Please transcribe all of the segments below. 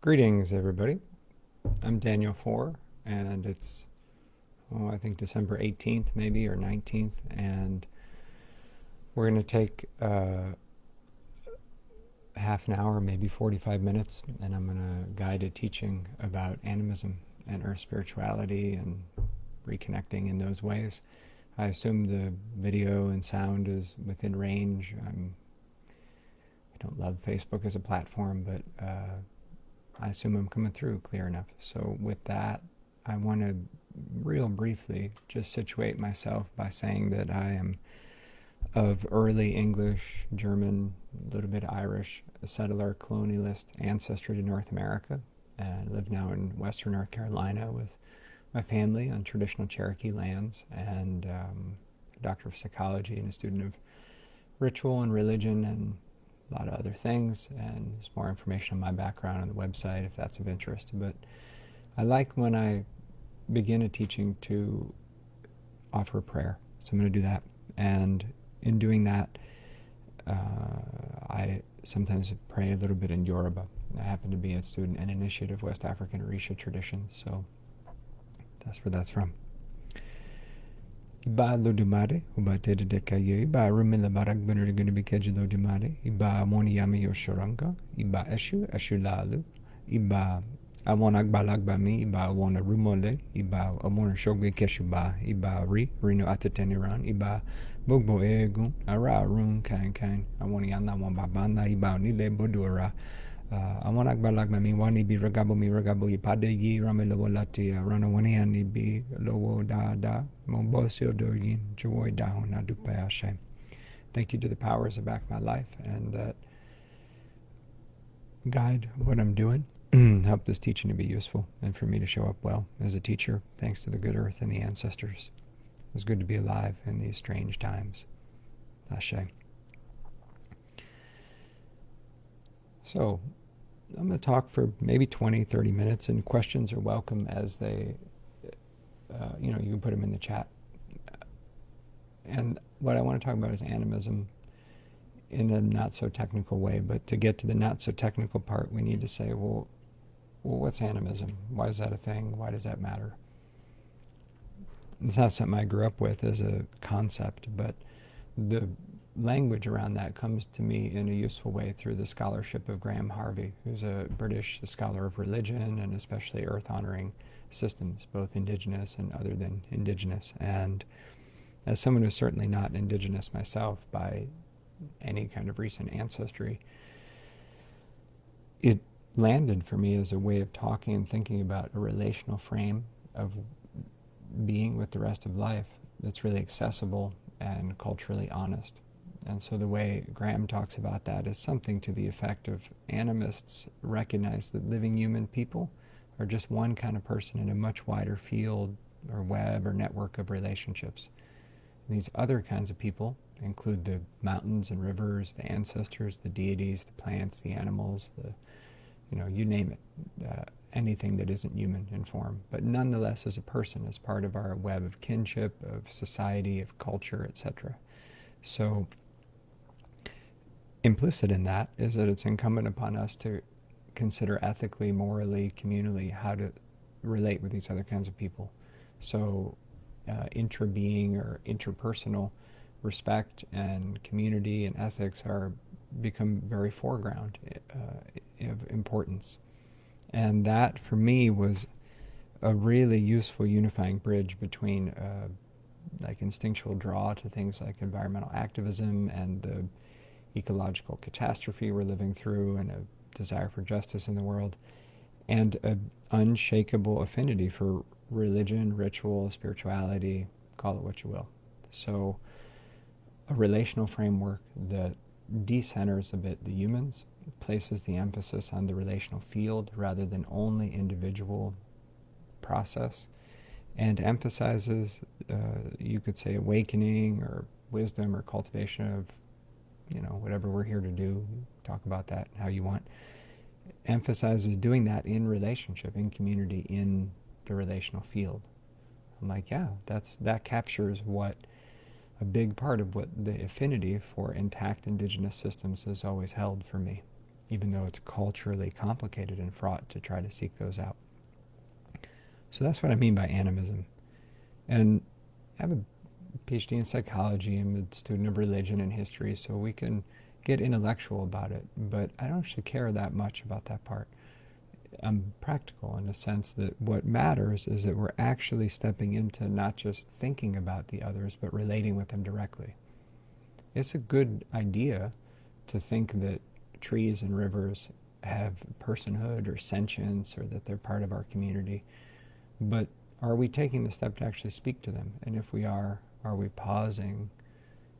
Greetings, everybody. I'm Daniel Foor, and it's, I think December 18th, maybe, or 19th, and we're going to take half an hour, maybe 45 minutes, and I'm going to guide a teaching about animism and earth spirituality and reconnecting in those ways. I assume the video and sound is within range. I don't love Facebook as a platform, but I assume I'm coming through clear enough. So with that, I want to real briefly just situate myself by saying that I am of early English, German, a little bit Irish, a settler-colonialist ancestry to North America, and live now in Western North Carolina with my family on traditional Cherokee lands, and a doctor of psychology and a student of ritual and religion and a lot of other things. And there's more information on my background on the website if that's of interest. But I like when I begin a teaching to offer a prayer. So I'm going to do that. And in doing that, I sometimes pray a little bit in Yoruba. I happen to be a student and initiate of West African Orisha traditions, so that's where that's from. Iba Lodumare, Uba Tede de Kaye, Iba Rumila Barak Benerigun Bikeji Lodumare, Iba Moniami Yoshoranga, Iba Eshu Lalu, Iba Awon Agbalagbami, Iba Awon Rumole, Iba Awon Shogwe Keshuba, Iba Rino Ateteniran, Iba Bogbo Egun, Ara Run Kan, Awon Yana Wan Babana, Iba Nile Bodura. Awon Agbalagbami, Wani Bi Ragabo Mi Ragabo Ipadegi, Ramelo Lati, Rana Waniani Bi Lowo Da, Mombosio Doyin, Joy Down, Adupe Hashem. Thank you to the powers that back my life and that guide what I'm doing. Help this teaching to be useful and for me to show up well as a teacher, thanks to the good earth and the ancestors. It's good to be alive in these strange times. Ashe. So, I'm going to talk for maybe 20, 30 minutes, and questions are welcome as they, you can put them in the chat. And what I want to talk about is animism in a not-so-technical way, but to get to the not-so-technical part, we need to say, well, what's animism? Why is that a thing? Why does that matter? It's not something I grew up with as a concept, but the language around that comes to me in a useful way through the scholarship of Graham Harvey, who's a British scholar of religion and especially earth-honoring systems, both indigenous and other than indigenous. And as someone who's certainly not indigenous myself by any kind of recent ancestry, it landed for me as a way of talking and thinking about a relational frame of being with the rest of life that's really accessible and culturally honest. And so the way Graham talks about that is something to the effect of animists recognize that living human people are just one kind of person in a much wider field or web or network of relationships. And these other kinds of people include the mountains and rivers, the ancestors, the deities, the plants, the animals, you name it, anything that isn't human in form, but nonetheless as a person, as part of our web of kinship, of society, of culture, etc. So implicit in that is that it's incumbent upon us to consider ethically, morally, communally, how to relate with these other kinds of people. So intra-being or interpersonal respect and community and ethics are become very foreground of importance. And that, for me, was a really useful unifying bridge between like instinctual draw to things like environmental activism and the ecological catastrophe we're living through and a desire for justice in the world, and an unshakable affinity for religion, ritual, spirituality, call it what you will. So a relational framework that decenters a bit the humans, places the emphasis on the relational field rather than only individual process, and emphasizes, you could say, awakening or wisdom or cultivation of whatever we're here to do, talk about that how you want, emphasizes doing that in relationship, in community, in the relational field. I'm like, yeah, that captures what a big part of what the affinity for intact indigenous systems has always held for me. even though it's culturally complicated and fraught to try to seek those out. So that's what I mean by animism. And I have a PhD in psychology. I'm a student of religion and history, so we can get intellectual about it, but I don't actually care that much about that part. I'm practical in the sense that what matters is that we're actually stepping into not just thinking about the others, but relating with them directly. It's a good idea to think that trees and rivers have personhood or sentience, or that they're part of our community, but are we taking the step to actually speak to them? And if we are we pausing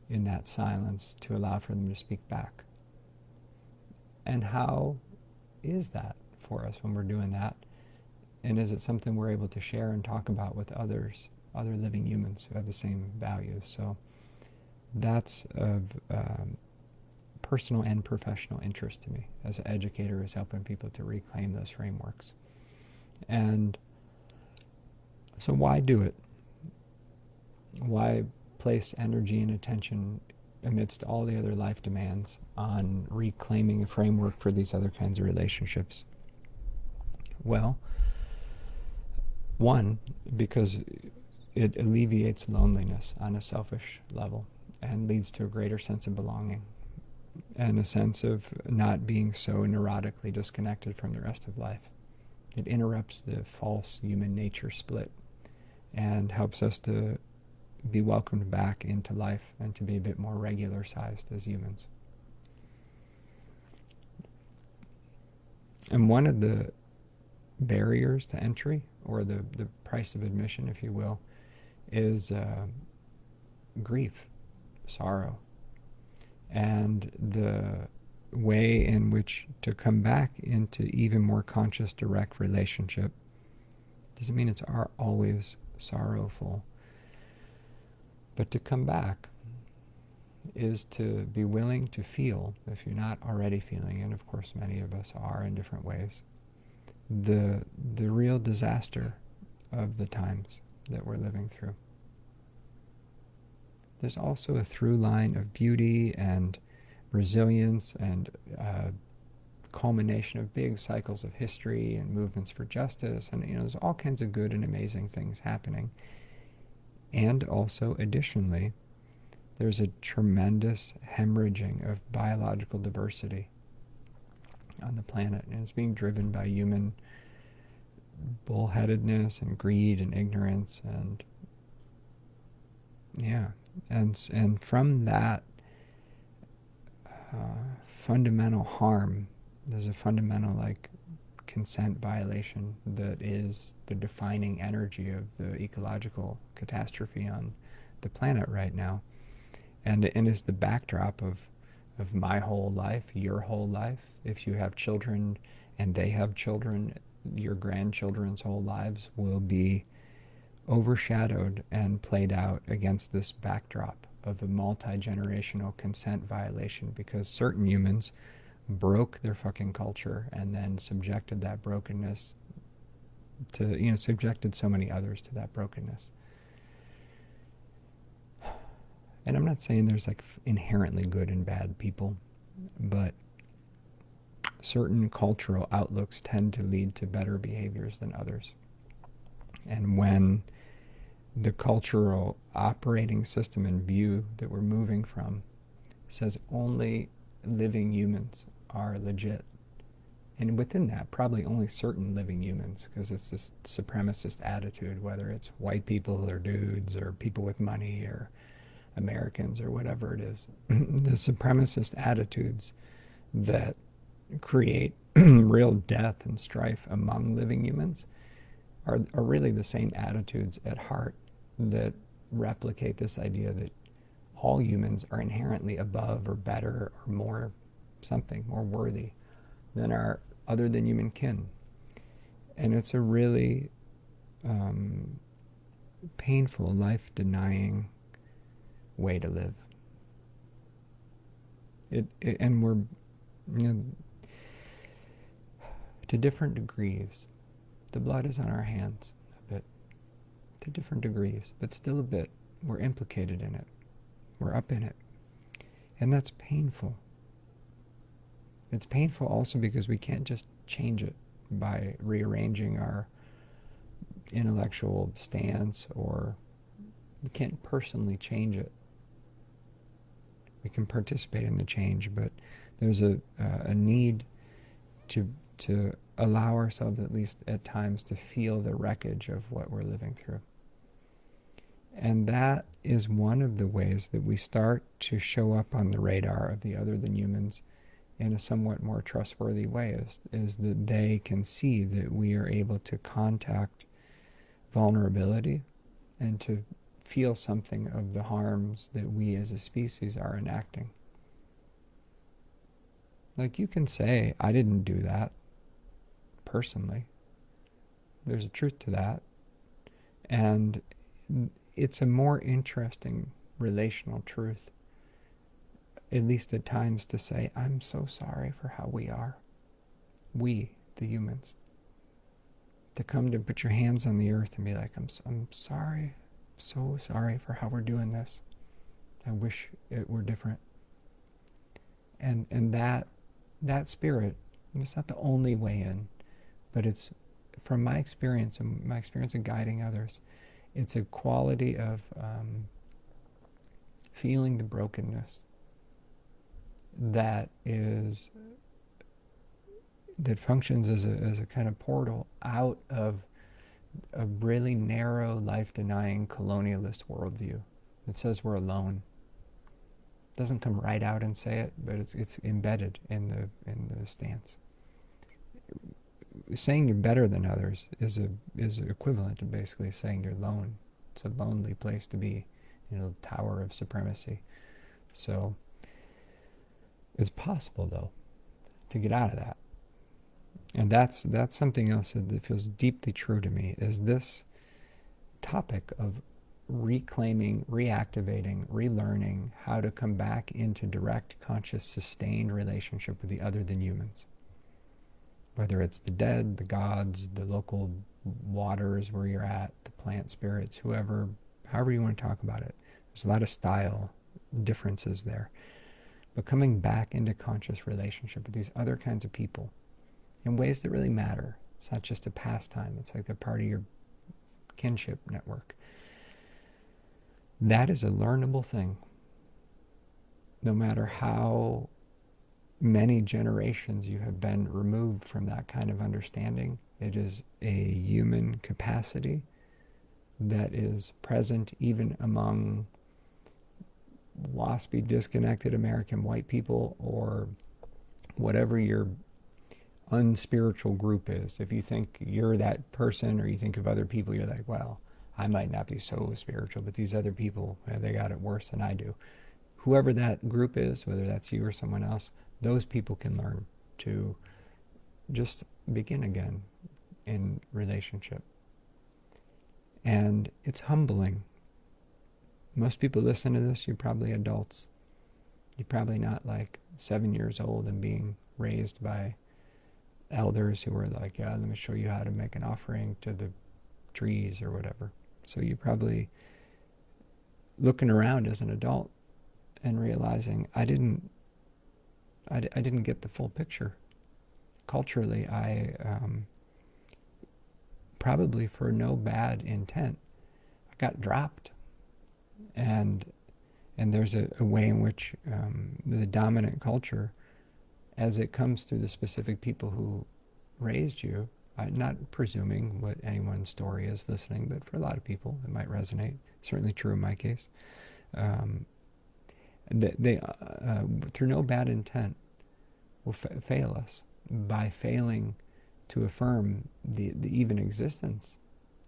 in that silence to allow for them to speak back? And how is that for us when we're doing that? And is it something we're able to share and talk about with others, other living humans who have the same values? So that's of personal and professional interest to me as an educator, is helping people to reclaim those frameworks. And so why do it? Why place energy and attention amidst all the other life demands on reclaiming a framework for these other kinds of relationships? Well, one, because it alleviates loneliness on a selfish level and leads to a greater sense of belonging and a sense of not being so neurotically disconnected from the rest of life. It interrupts the false human nature split and helps us to be welcomed back into life and to be a bit more regular sized as humans. And one of the barriers to entry, or the price of admission, if you will, is grief, sorrow, and the way in which to come back into even more conscious, direct relationship. Doesn't mean it's always sorrowful, but to come back is to be willing to feel, if you're not already feeling, and of course many of us are in different ways, the real disaster of the times that we're living through. There's also a through line of beauty and resilience and culmination of big cycles of history and movements for justice, and there's all kinds of good and amazing things happening. And also, additionally, there's a tremendous hemorrhaging of biological diversity on the planet, and it's being driven by human bullheadedness and greed and ignorance, and and from that fundamental harm, there's a fundamental consent violation that is the defining energy of the ecological catastrophe on the planet right now, and is the backdrop of my whole life, your whole life. If you have children and they have children, your grandchildren's whole lives will be overshadowed and played out against this backdrop of a multi-generational consent violation, because certain humans broke their fucking culture and then subjected that brokenness to, subjected so many others to that brokenness. And I'm not saying there's inherently good and bad people, but certain cultural outlooks tend to lead to better behaviors than others. And when the cultural operating system and view that we're moving from says only living humans are legit, and within that probably only certain living humans, because it's this supremacist attitude, whether it's white people or dudes or people with money or Americans or whatever it is, the supremacist attitudes that create real death and strife among living humans are really the same attitudes at heart that replicate this idea that all humans are inherently above or better or more something, more worthy than our other than human kin. And it's a really painful, life-denying way to live. And we're, to different degrees, the blood is on our hands a bit, to different degrees, but still a bit. We're implicated in it. We're up in it. And that's painful. It's painful also because we can't just change it by rearranging our intellectual stance, or we can't personally change it. We can participate in the change, but there's a need to allow ourselves, at least at times, to feel the wreckage of what we're living through. And that is one of the ways that we start to show up on the radar of the other than humans in a somewhat more trustworthy way, is that they can see that we are able to contact vulnerability and to feel something of the harms that we as a species are enacting. Like, you can say, I didn't do that personally. There's a truth to that. And it's a more interesting relational truth, at least at times, to say, I'm so sorry for how we are. We, the humans. To come to put your hands on the earth and be like, I'm sorry, so sorry for how we're doing this. I wish it were different. And that spirit, it's not the only way in, but it's, from my experience and my experience of guiding others, it's a quality of feeling the brokenness that functions as a kind of portal out of a really narrow, life-denying colonialist worldview that says we're alone. It doesn't come right out and say it, but it's embedded in the stance. Saying you're better than others is equivalent to basically saying you're alone. It's a lonely place to be, tower of supremacy. So it's possible, though, to get out of that. And that's something else that feels deeply true to me, is this topic of reclaiming, reactivating, relearning how to come back into direct, conscious, sustained relationship with the other than humans. Whether it's the dead, the gods, the local waters where you're at, the plant spirits, whoever, however you want to talk about it. There's a lot of style differences there. But coming back into conscious relationship with these other kinds of people in ways that really matter. It's not just a pastime. It's like they're part of your kinship network. That is a learnable thing. No matter how many generations you have been removed from that kind of understanding, it is a human capacity that is present even among waspy, disconnected American white people, or whatever your unspiritual group is. If you think you're that person, or you think of other people, you're like, well, I might not be so spiritual, but these other people, they got it worse than I do. Whoever that group is, whether that's you or someone else, those people can learn to just begin again in relationship. And it's humbling. Most people listen to this, you're probably adults. You're probably not like 7 years old and being raised by elders who are like, yeah, let me show you how to make an offering to the trees or whatever. So you're probably looking around as an adult and realizing, I didn't get the full picture. Culturally, I probably for no bad intent, I got dropped. And there's a way in which the dominant culture, as it comes through the specific people who raised you, not presuming what anyone's story is listening, but for a lot of people it might resonate. Certainly true in my case. They through no bad intent, will fail us by failing to affirm the even existence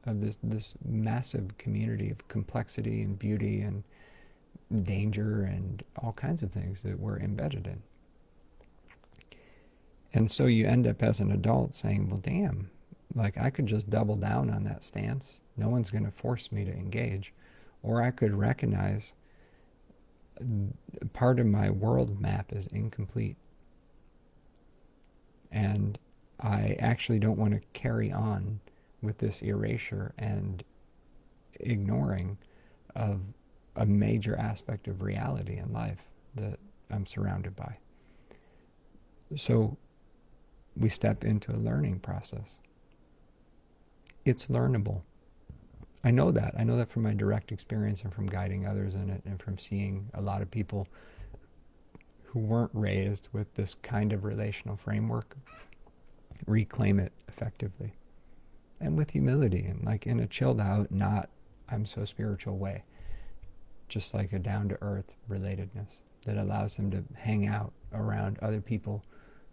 of this massive community of complexity and beauty and danger and all kinds of things that we're embedded in. And so you end up as an adult saying, well, damn, like I could just double down on that stance. No one's going to force me to engage. Or I could recognize part of my world map is incomplete. And I actually don't want to carry on with this erasure and ignoring of a major aspect of reality in life that I'm surrounded by. So we step into a learning process. It's learnable. I know that. I know that from my direct experience and from guiding others in it and from seeing a lot of people who weren't raised with this kind of relational framework reclaim it effectively. And with humility and like in a chilled out, not I'm so spiritual way. Just like a down-to-earth relatedness that allows them to hang out around other people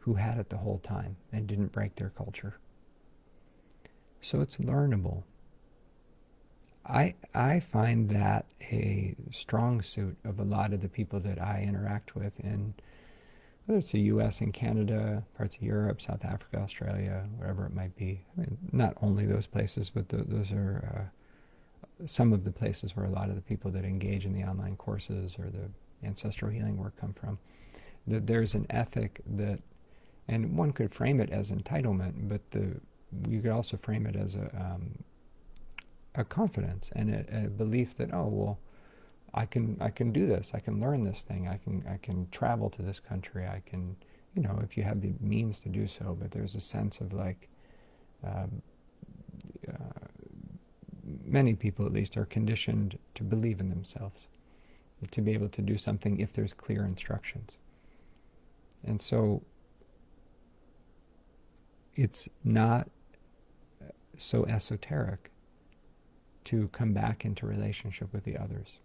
who had it the whole time and didn't break their culture. So it's learnable. I find that a strong suit of a lot of the people that I interact with in, whether it's the US and Canada, parts of Europe, South Africa, Australia, wherever it might be. I mean, not only those places, but those are some of the places where a lot of the people that engage in the online courses or the ancestral healing work come from. That there's an ethic that, and one could frame it as entitlement, but you could also frame it as a confidence and a belief that, oh well, I can do this, I can learn this thing, I can travel to this country, I can, if you have the means to do so. But there's a sense of like, many people at least are conditioned to believe in themselves, to be able to do something if there's clear instructions. And so it's not so esoteric to come back into relationship with the others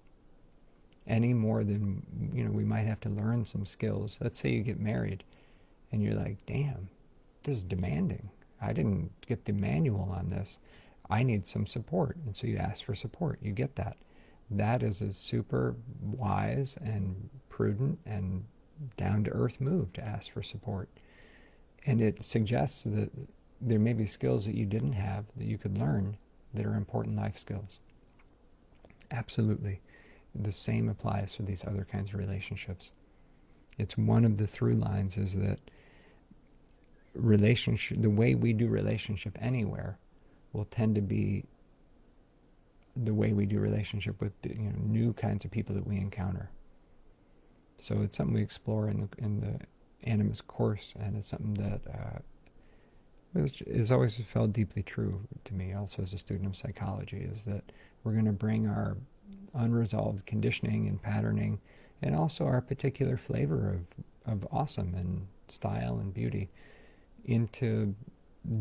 any more than, we might have to learn some skills. Let's say you get married and you're like, damn, this is demanding. I didn't get the manual on this. I need some support. And so you ask for support. You get that. That is a super wise and prudent and down-to-earth move to ask for support. And it suggests that there may be skills that you didn't have that you could learn that are important life skills. Absolutely. The same applies for these other kinds of relationships. It's one of the through lines is that relationship, the way we do relationship anywhere, will tend to be the way we do relationship with the, new kinds of people that we encounter. So it's something we explore in the Animist course, and it's something that has always felt deeply true to me, also as a student of psychology, is that we're going to bring our unresolved conditioning and patterning, and also our particular flavor of awesome and style and beauty, into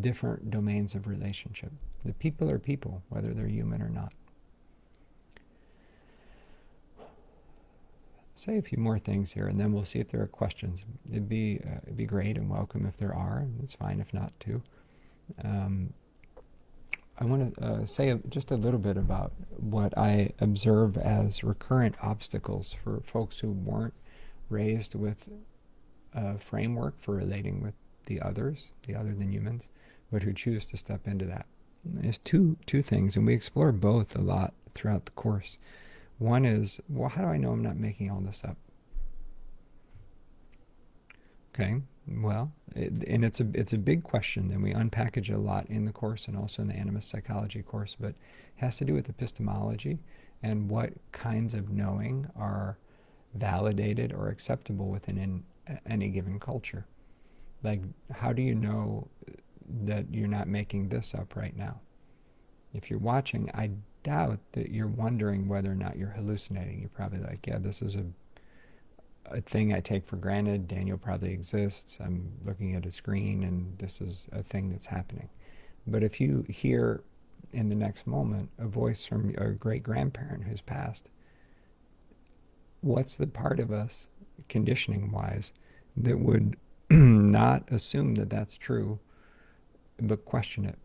different domains of relationship. The people are people, whether they're human or not. Say a few more things here, and then we'll see if there are questions. It'd be great and welcome if there are, and it's fine if not too. I want to say just a little bit about what I observe as recurrent obstacles for folks who weren't raised with a framework for relating with the others, the other than humans, but who choose to step into that. There's two things, and we explore both a lot throughout the course. One is, well, how do I know I'm not making all this up? Okay, well, it's a big question, and we unpackage it a lot in the course and also in the animist psychology course, but it has to do with epistemology and what kinds of knowing are validated or acceptable within any given culture. Like, how do you know that you're not making this up right now? If you're watching, I doubt that you're wondering whether or not you're hallucinating. You're probably like, yeah, this is a thing I take for granted. Daniel probably exists. I'm looking at a screen and this is a thing that's happening. But if you hear in the next moment a voice from a great-grandparent who's passed, what's the part of us, conditioning-wise, that would not assume that that's true, but question it?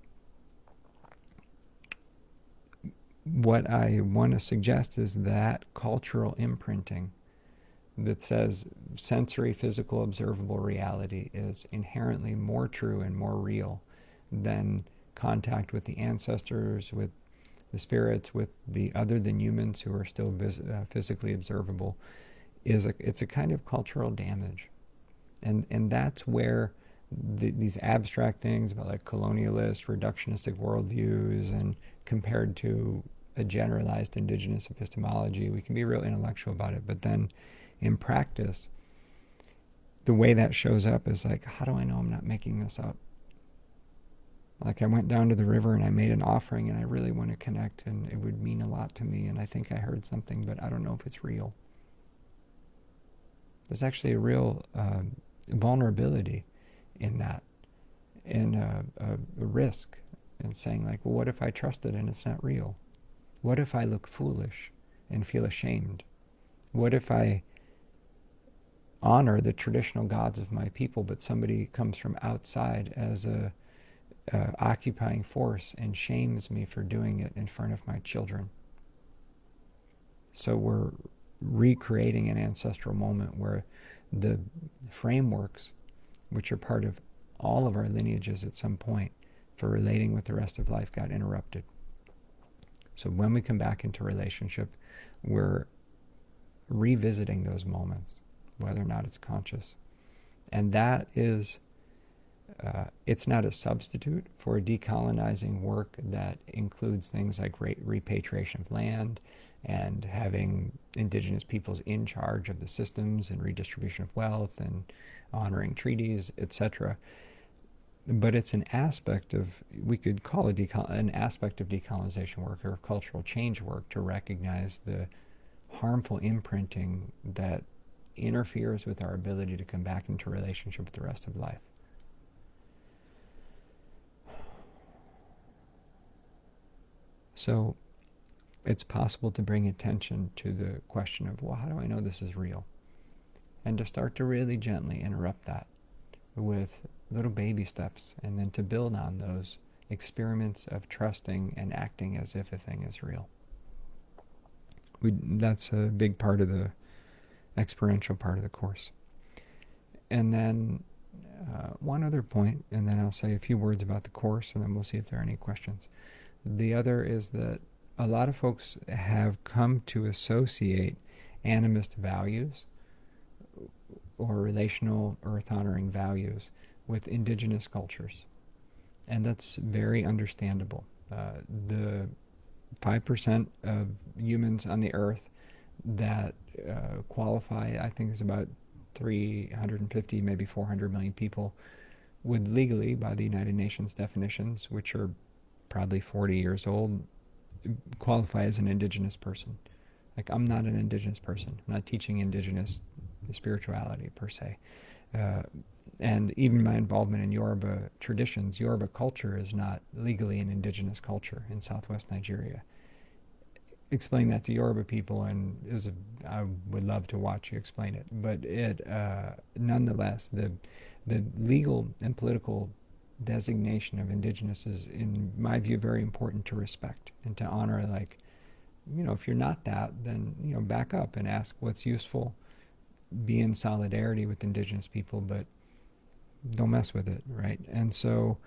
What I want to suggest is that cultural imprinting that says sensory, physical, observable reality is inherently more true and more real than contact with the ancestors, with the spirits, with the other than humans who are still physically observable, it's a kind of cultural damage. And that's where these abstract things about like colonialist, reductionistic worldviews, and compared to a generalized indigenous epistemology, we can be real intellectual about it, but then in practice, the way that shows up is like, how do I know I'm not making this up? Like, I went down to the river and I made an offering and I really want to connect and it would mean a lot to me and I think I heard something, but I don't know if it's real. There's actually a real vulnerability in that, and a risk in saying like, well, what if I trust it and it's not real? What if I look foolish and feel ashamed? What if I honor the traditional gods of my people, but somebody comes from outside as a occupying force and shames me for doing it in front of my children? So we're recreating an ancestral moment where the frameworks, which are part of all of our lineages at some point for relating with the rest of life, got interrupted. So when we come back into relationship, we're revisiting those moments, whether or not it's conscious. And that is, it's not a substitute for decolonizing work that includes things like repatriation of land and having indigenous peoples in charge of the systems and redistribution of wealth and honoring treaties, etc. But it's an aspect of, we could call it an aspect of decolonization work or cultural change work to recognize the harmful imprinting that interferes with our ability to come back into relationship with the rest of life. So it's possible to bring attention to the question of, well, how do I know this is real? And to start to really gently interrupt that with little baby steps, and then to build on those experiments of trusting and acting as if a thing is real. That's a big part of the experiential part of the course. And then one other point, and then I'll say a few words about the course, and then we'll see if there are any questions. The other is that a lot of folks have come to associate animist values or relational earth-honoring values with indigenous cultures. And that's very understandable. The 5% of humans on the earth that qualify, I think is about 350, maybe 400 million people, would legally, by the United Nations definitions, which are probably 40 years old, qualify as an indigenous person. Like, I'm not an indigenous person. I'm not teaching indigenous spirituality per se. And even my involvement in Yoruba traditions, Yoruba culture is not legally an indigenous culture in southwest Nigeria. Explain that to Yoruba people, and I would love to watch you explain it. But it, nonetheless, the legal and political designation of indigenous is, in my view, very important to respect and to honor. Like, if you're not that, then, back up and ask what's useful, be in solidarity with indigenous people, but don't mess with it, right? And so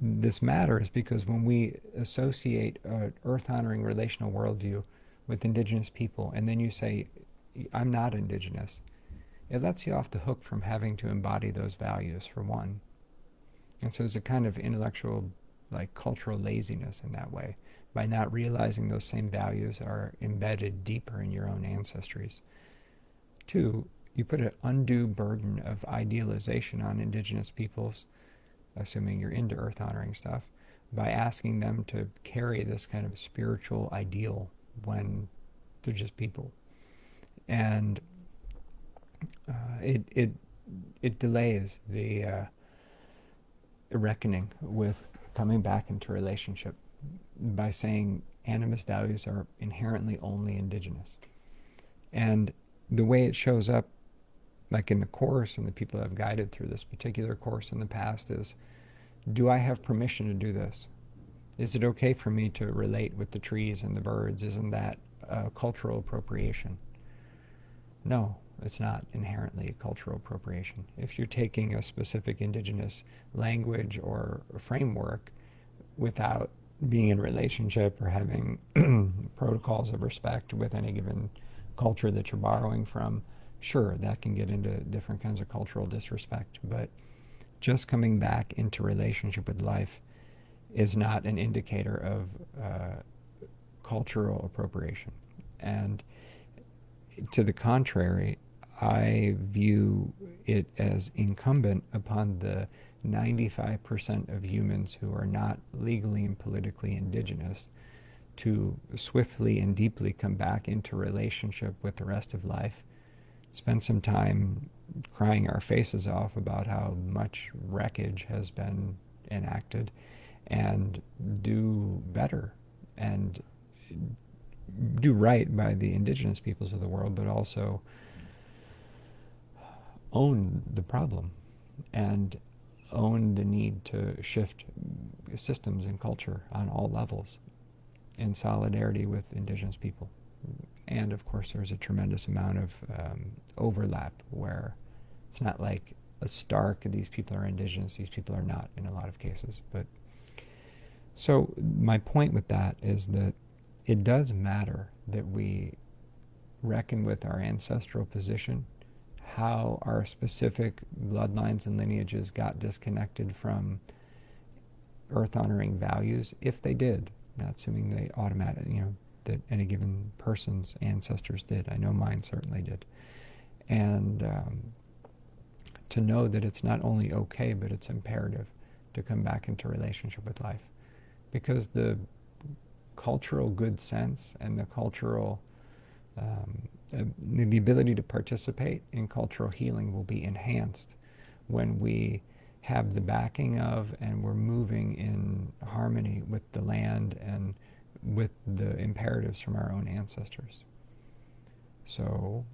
this matters because when we associate an earth-honoring relational worldview with indigenous people, and then you say, I'm not indigenous, it lets you off the hook from having to embody those values, for one. And so there's a kind of intellectual, cultural laziness in that way, by not realizing those same values are embedded deeper in your own ancestries. Two, you put an undue burden of idealization on indigenous peoples, assuming you're into earth-honoring stuff, by asking them to carry this kind of spiritual ideal when they're just people. And it delays the reckoning with coming back into relationship by saying animist values are inherently only indigenous. And the way it shows up, like in the course and the people that have guided through this particular course in the past, is, do I have permission to do this? Is it okay for me to relate with the trees and the birds? Isn't that cultural appropriation? No, it's not inherently a cultural appropriation. If you're taking a specific indigenous language or framework without being in relationship or having protocols of respect with any given culture that you're borrowing from, sure, that can get into different kinds of cultural disrespect. But just coming back into relationship with life is not an indicator of cultural appropriation. And to the contrary, I view it as incumbent upon the 95% of humans who are not legally and politically indigenous to swiftly and deeply come back into relationship with the rest of life, spend some time crying our faces off about how much wreckage has been enacted, and do better and do right by the indigenous peoples of the world, but also own the problem and own the need to shift systems and culture on all levels in solidarity with indigenous people. And of course, there's a tremendous amount of overlap where it's not like a stark, these people are indigenous, these people are not, in a lot of cases. But so my point with that is that it does matter that we reckon with our ancestral position, how our specific bloodlines and lineages got disconnected from earth-honoring values, if they did, not assuming they automatically, that any given person's ancestors did. I know mine certainly did. And to know that it's not only okay, but it's imperative to come back into relationship with life. Because the cultural good sense and the cultural, the ability to participate in cultural healing will be enhanced when we have the backing of and we're moving in harmony with the land and with the imperatives from our own ancestors. So,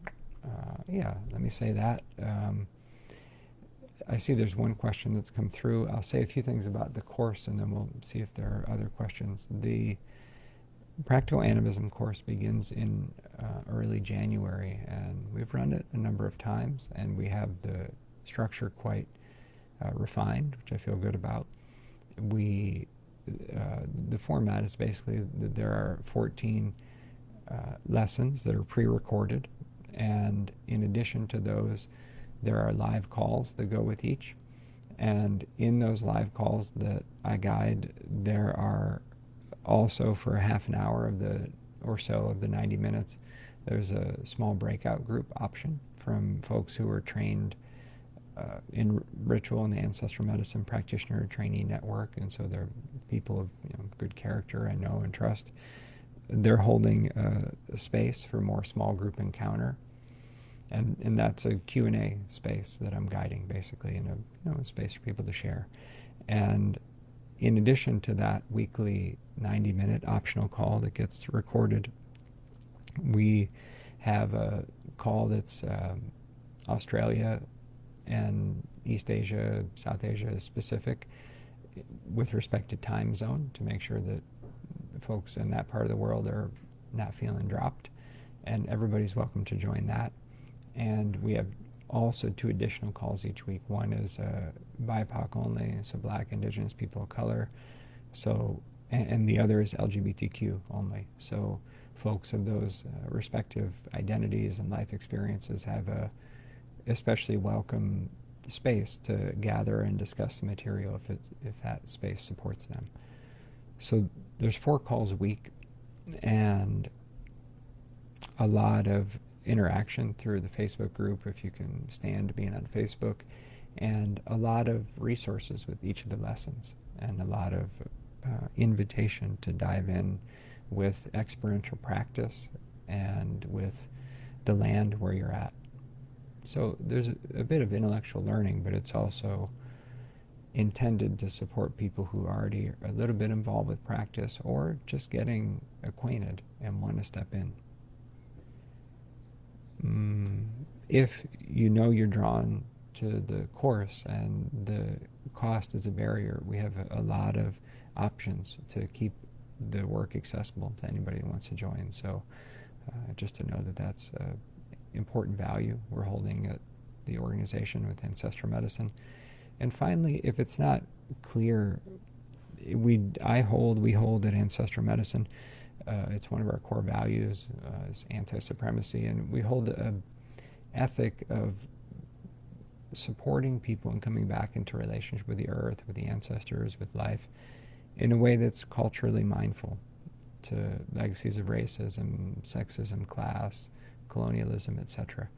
let me say that. I see there's one question that's come through. I'll say a few things about the course and then we'll see if there are other questions. The Practical Animism course begins in early January, and we've run it a number of times, and we have the structure quite refined, which I feel good about. The format is basically that there are 14 lessons that are pre-recorded, and in addition to those, there are live calls that go with each. And in those live calls that I guide, there are also, for a half an hour or so of the 90 minutes, there's a small breakout group option from folks who are trained in ritual and the ancestral medicine practitioner trainee network, and so they're people of good character I know and trust. They're holding a space for more small group encounter, and that's a Q&A space that I'm guiding, basically, in a space for people to share. And in addition to that weekly 90-minute optional call that gets recorded, we have a call that's Australia and East Asia, South Asia specific with respect to time zone, to make sure that folks in that part of the world are not feeling dropped. And everybody's welcome to join that. And we have also 2 additional calls each week. One is BIPOC only, so Black, Indigenous, people of color. So, and the other is LGBTQ only. So folks of those respective identities and life experiences have a especially welcome space to gather and discuss the material if that space supports them. So there's 4 calls a week, and a lot of interaction through the Facebook group, if you can stand being on Facebook, and a lot of resources with each of the lessons, and a lot of invitation to dive in with experiential practice and with the land where you're at. So there's a bit of intellectual learning, but it's also intended to support people who already are a little bit involved with practice or just getting acquainted and want to step in. If you're drawn to the course and the cost is a barrier, we have a lot of options to keep the work accessible to anybody who wants to join. So just to know that that's important value we're holding at the organization with Ancestral Medicine. And finally, if it's not clear, we hold at Ancestral Medicine, it's one of our core values, is anti-supremacy, and we hold an ethic of supporting people and coming back into relationship with the earth, with the ancestors, with life, in a way that's culturally mindful to legacies of racism, sexism, class, colonialism, etc.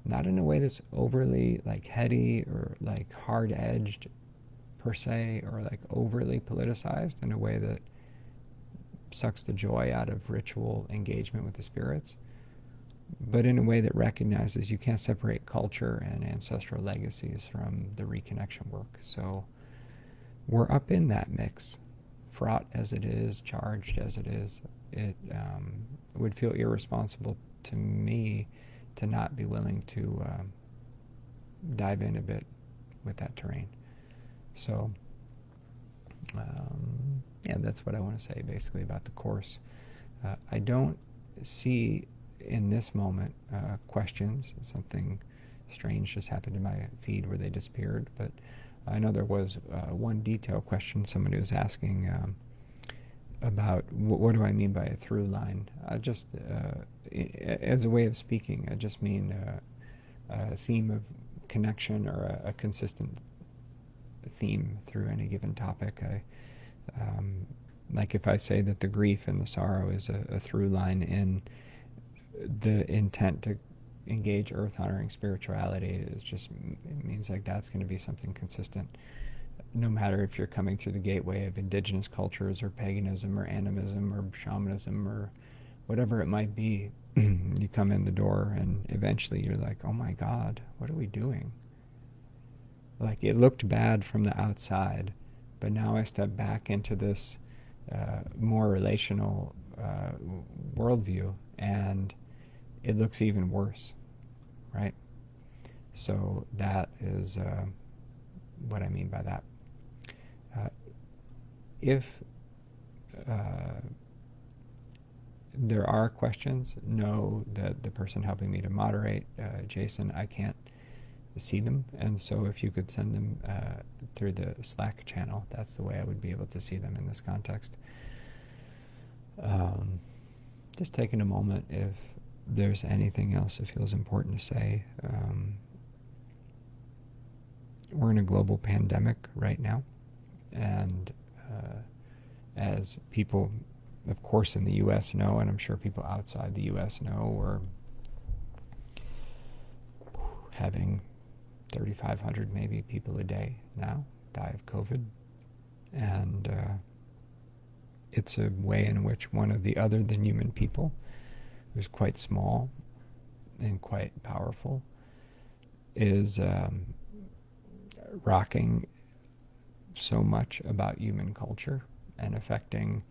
not in a way that's overly like heady or like hard-edged per se, or like overly politicized in a way that sucks the joy out of ritual engagement with the spirits, but in a way that recognizes you can't separate culture and ancestral legacies from the reconnection work. So we're up in that mix, fraught as it is, charged as it is. It would feel irresponsible to me to not be willing to dive in a bit with that terrain. So, yeah, that's what I want to say basically about the course. I don't see in this moment questions. Something strange just happened to my feed where they disappeared, but I know there was one detailed question somebody was asking about what do I mean by a through line. Just as a way of speaking, I just mean a theme of connection, or a consistent theme through any given topic. Like if I say that the grief and the sorrow is a through line in the intent to engage earth-honoring spirituality, it means like that's going to be something consistent, no matter if you're coming through the gateway of indigenous cultures or paganism or animism or shamanism or whatever it might be. You come in the door and eventually you're like, oh my God, what are we doing? Like, it looked bad from the outside, but now I step back into this more relational worldview, and it looks even worse, right? So that is what I mean by that. If there are questions, know that the person helping me to moderate, Jason, I can't see them, and so if you could send them through the Slack channel, that's the way I would be able to see them in this context. Just taking a moment if there's anything else that feels important to say. We're in a global pandemic right now, and as people, of course, in the U.S. know, and I'm sure people outside the U.S. know, we're having 3,500 maybe people a day now die of COVID. And it's a way in which one of the other than human people, who's quite small and quite powerful, is rocking so much about human culture and affecting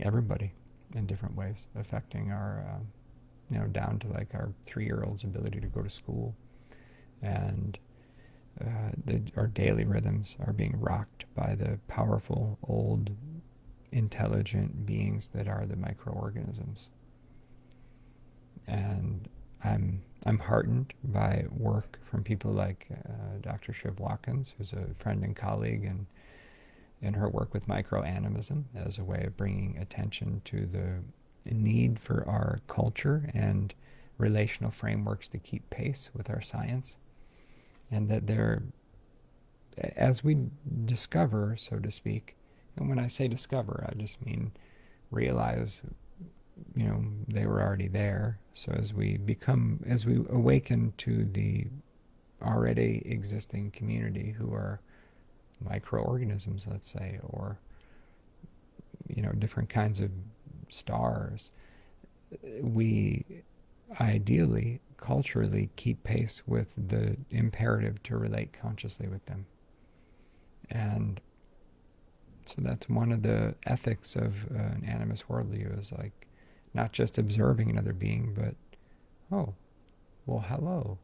everybody in different ways, affecting our down to like our 3-year-old's ability to go to school, and our daily rhythms are being rocked by the powerful, old, intelligent beings that are the microorganisms. And I'm heartened by work from people like Dr. Shiv Watkins, who's a friend and colleague, and in her work with microanimism as a way of bringing attention to the need for our culture and relational frameworks to keep pace with our science. And that they're, as we discover, so to speak, and when I say discover, I just mean realize, they were already there. So as we awaken to the already existing community who are microorganisms, let's say, or, different kinds of stars, we ideally, culturally, keep pace with the imperative to relate consciously with them. And so that's one of the ethics of an animist worldview, is like not just observing another being, but, oh, well, hello.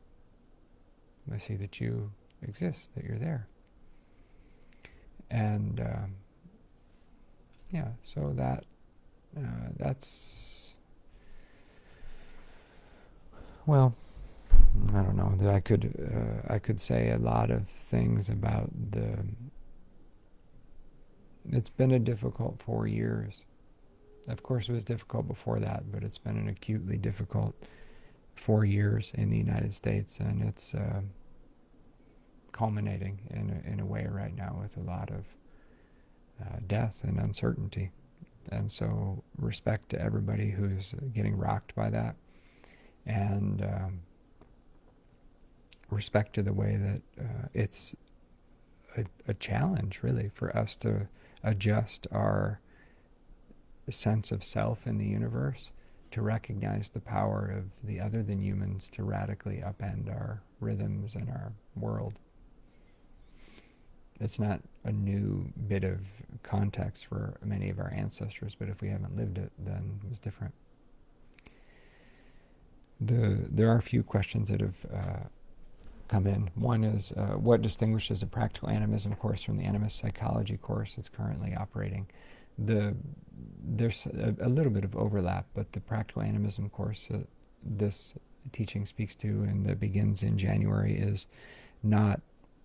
I see that you exist, that you're there. And so that's, well, I don't know. I could say a lot of things about it's been a difficult 4 years. Of course, it was difficult before that, but it's been an acutely difficult 4 years in the United States, and it's culminating in a way right now with a lot of death and uncertainty. And so respect to everybody who's getting rocked by that. and respect to the way that it's a challenge, really, for us to adjust our sense of self in the universe to recognize the power of the other than humans to radically upend our rhythms and our world. It's not a new bit of context for many of our ancestors, but if we haven't lived it, then it was different. There are a few questions that have come in. One is, what distinguishes a practical animism course from the animist psychology course that's currently operating? There's a little bit of overlap, but the practical animism course that this teaching speaks to and that begins in January is not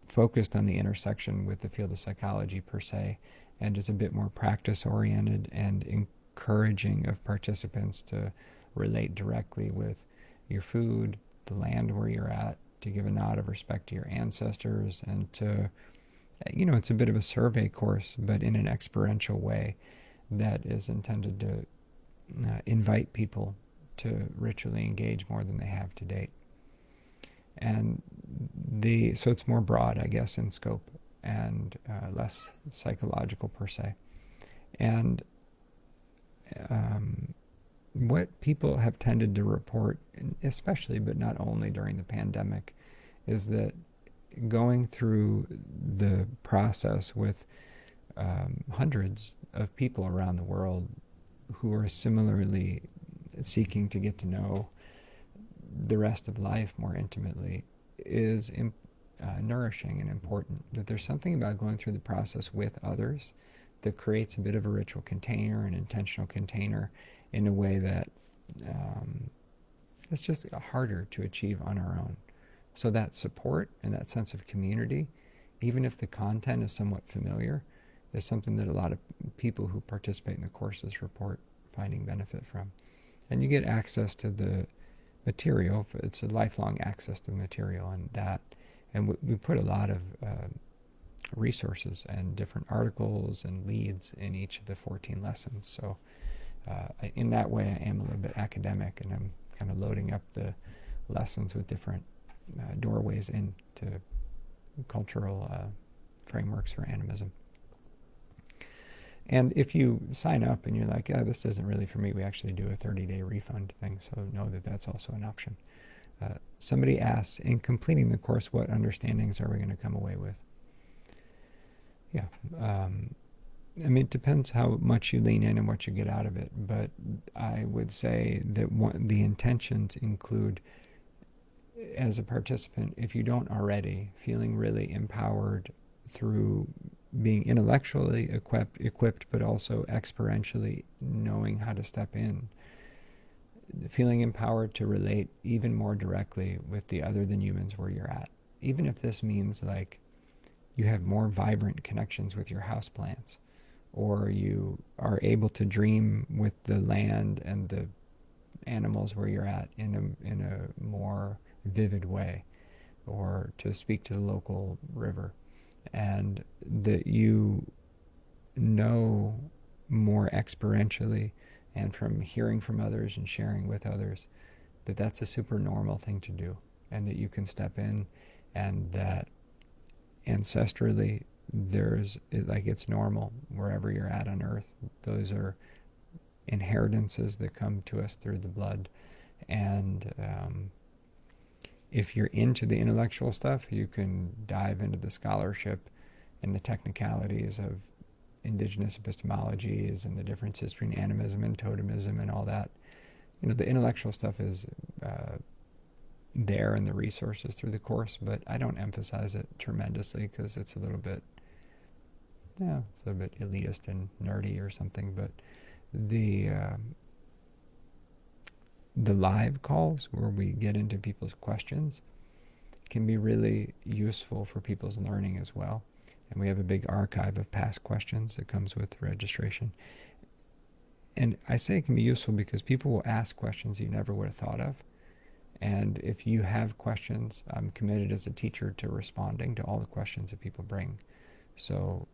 focused on the intersection with the field of psychology per se, and is a bit more practice-oriented and encouraging of participants to relate directly with your food, the land where you're at, to give a nod of respect to your ancestors, and to, it's a bit of a survey course, but in an experiential way that is intended to invite people to ritually engage more than they have to date. And so it's more broad, I guess, in scope and less psychological per se. And what people have tended to report, especially but not only during the pandemic, is that going through the process with hundreds of people around the world who are similarly seeking to get to know the rest of life more intimately is nourishing and important. That there's something about going through the process with others that creates a bit of a ritual container, an intentional container, in a way that it's just harder to achieve on our own. So that support and that sense of community, even if the content is somewhat familiar, is something that a lot of people who participate in the courses report finding benefit from. And you get access to the material. It's a lifelong access to the material, and we put a lot of resources and different articles and leads in each of the 14 lessons. So in that way, I am a little bit academic, and I'm kind of loading up the lessons with different doorways into cultural frameworks for animism. And if you sign up and you're like, this isn't really for me, we actually do a 30-day refund thing, so know that that's also an option. Somebody asks, in completing the course, what understandings are we going to come away with? Yeah. It depends how much you lean in and what you get out of it, but I would say that the intentions include, as a participant, if you don't already, feeling really empowered through being intellectually equipped, but also experientially knowing how to step in, feeling empowered to relate even more directly with the other than humans where you're at. Even if this means like you have more vibrant connections with your houseplants, or you are able to dream with the land and the animals where you're at in a more vivid way, or to speak to the local river, and that you know more experientially and from hearing from others and sharing with others that that's a super normal thing to do, and that you can step in, and that ancestrally it's normal wherever you're at on earth. Those are inheritances that come to us through the blood, and if you're into the intellectual stuff, you can dive into the scholarship and the technicalities of indigenous epistemologies and the differences between animism and totemism and all that. The intellectual stuff is there in the resources through the course, but I don't emphasize it tremendously because it's a little bit elitist and nerdy or something. But the live calls where we get into people's questions can be really useful for people's learning as well. And we have a big archive of past questions that comes with registration. And I say it can be useful because people will ask questions you never would have thought of. And if you have questions, I'm committed as a teacher to responding to all the questions that people bring. So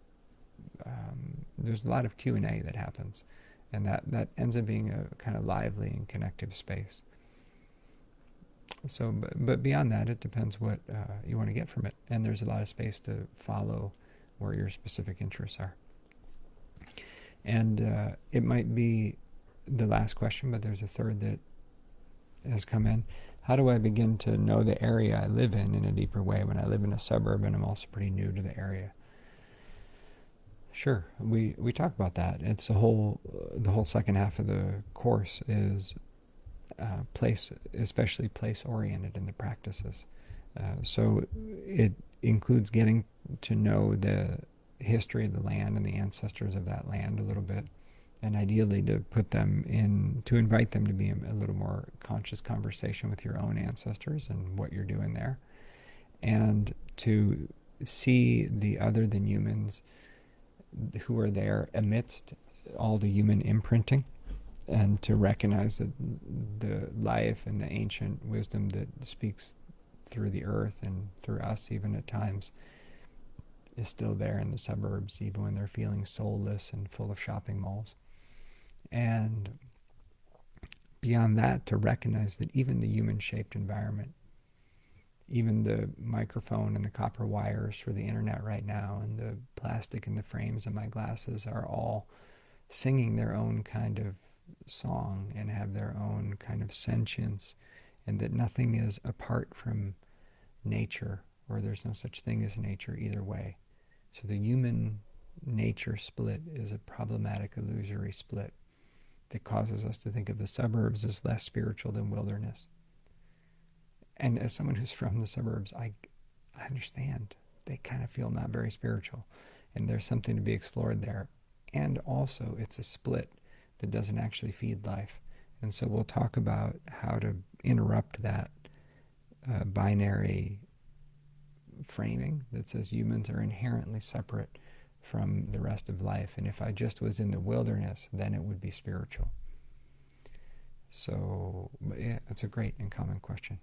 there's a lot of Q&A that happens. And that ends up being a kind of lively and connective space. So, but beyond that, it depends what you want to get from it. And there's a lot of space to follow where your specific interests are. And it might be the last question, but there's a third that has come in. How do I begin to know the area I live in a deeper way when I live in a suburb and I'm also pretty new to the area? Sure, we talk about that. It's the whole second half of the course is place, especially place oriented in the practices. So it includes getting to know the history of the land and the ancestors of that land a little bit, and ideally to put them in, to invite them to be in a little more conscious conversation with your own ancestors and what you're doing there, and to see the other than humans who are there amidst all the human imprinting, and to recognize that the life and the ancient wisdom that speaks through the earth and through us even at times is still there in the suburbs, even when they're feeling soulless and full of shopping malls. And beyond that, to recognize that even the human-shaped environment, even the microphone and the copper wires for the internet right now and the plastic in the frames of my glasses are all singing their own kind of song and have their own kind of sentience, and that nothing is apart from nature, or there's no such thing as nature either way. So the human nature split is a problematic, illusory split that causes us to think of the suburbs as less spiritual than wilderness. And as someone who's from the suburbs, I understand they kind of feel not very spiritual, and there's something to be explored there. And also, it's a split that doesn't actually feed life. And so we'll talk about how to interrupt that binary framing that says humans are inherently separate from the rest of life, and if I just was in the wilderness, then it would be spiritual. So, yeah, that's a great and common question.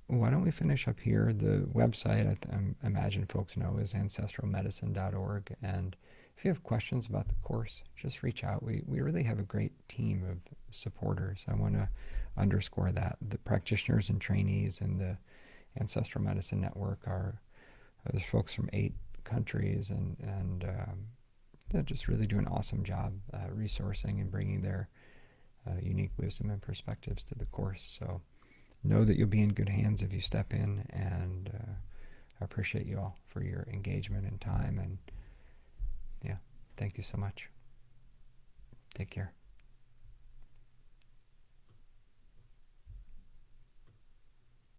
Why don't we finish up here? The website, I imagine folks know, is ancestralmedicine.org, and if you have questions about the course, just reach out. We really have a great team of supporters. I want to underscore that. The practitioners and trainees in the Ancestral Medicine Network are, there's folks from 8 countries, and they just really do an awesome job resourcing and bringing their unique wisdom and perspectives to the course. So know that you'll be in good hands if you step in, and I appreciate you all for your engagement and time, and yeah, thank you so much. Take care.